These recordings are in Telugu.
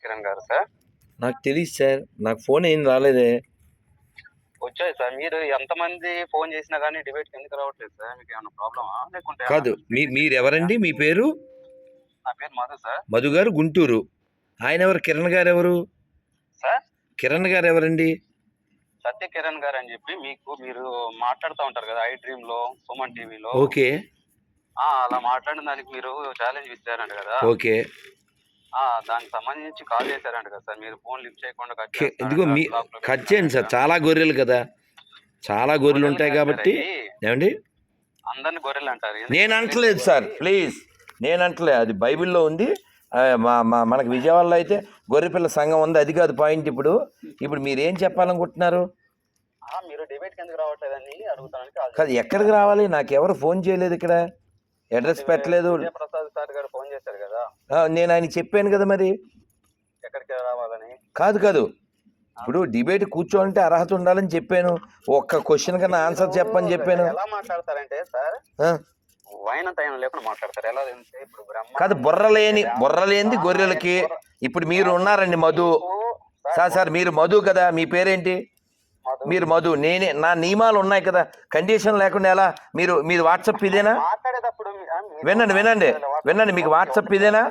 కిరణ్ గారు సార్. నాకు తెలియదు సార్, నాకు ఫోన్ ఏం రాలేదే. వచ్చాయి సార్. మీరు ఎంతమంది ఫోన్ చేసినా కానీ డిబేట్కి ఎందుకు రావట్లేదు సార్? మీకు ఏమైనా ప్రాబ్లమా లేకుంటే కాదు, మీరు ఎవరండి? మీ పేరు? నా పేరు మధు సార్. మధు గారు, గుంటూరు. ఆయన ఎవరు? కిరణ్ గారు ఎవరు సార్? కిరణ్ గారు ఎవరండి? సత్య కిరణ్ గారు అని చెప్పి మీరు మాట్లాడుతూ ఉంటారు కదా ఐ డ్రీమ్ లో, సుమన్ టీవీలో. ఓకే, అలా మాట్లాడిన దానికి మీరు ఛాలెంజ్ ఇచ్చారంట కదా. ఓకే. దానికి సంబంధించి కాల్ చేశారంట కదా సార్. మీరు ఫోన్ లిఫ్ట్ చేయకుండా ఎందుకో కట్ చేయండి సార్. చాలా గొర్రెలు కదా, చాలా గొర్రెలు ఉంటాయి కాబట్టి. ఏమండి? అందరిని గొర్రెలు అంటారు. నేను అంటలేదు సార్, ప్లీజ్. నేను అంటలేదు, అది బైబిల్లో ఉంది. మనకు విజయవాడలో అయితే గొర్రెపిల్ల సంఘం ఉంది, అది కాదు పాయింట్. ఇప్పుడు మీరు ఏం చెప్పాలనుకుంటున్నారు? మీరు డిబేట్కి ఎందుకు రావట్లేదని అడుగుతానికి. కాదు, ఎక్కడికి రావాలి? నాకు ఎవరు ఫోన్ చేయలేదు, ఇక్కడ అడ్రస్ పెట్టలేదు. ప్రసాద్ సార్ గారు ఫోన్ చేశారు కదా. నేను ఆయన చెప్పాను కదా, మరి ఎక్కడికి రావాలని. కాదు, ఇప్పుడు డిబేట్ కూర్చోవాలంటే అర్హత ఉండాలని చెప్పాను. ఒక్క క్వశ్చన్ కన్నా ఆన్సర్ చెప్పని చెప్పాను. ఎలా మాట్లాడతారంటే సార్, వైనంత లేకుండా మాట్లాడతారు. ఎలా ఇప్పుడు కాదు, బుర్రలేనిది గొర్రెలకి. ఇప్పుడు మీరు ఉన్నారండి మధు సార్, మీరు మధు కదా, మీ పేరేంటి? మీరు మధు. నా నియమాలు ఉన్నాయి కదా, కండిషన్ లేకుండా ఎలా? మీరు వాట్సాప్ ఇదేనా? వినండి, మీకు వాట్సాప్ ఇదేనా?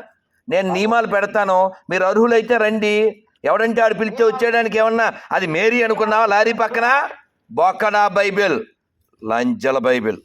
నేను నియమాలు పెడతాను, మీరు అర్హులైతే రండి. ఎవడంటే ఆడు పిలిస్తే వచ్చేయడానికి ఏమన్నా అది మేరీ అనుకున్నావా? లారీ పక్కన బొక్కడా బైబిల్, లంచల బైబిల్.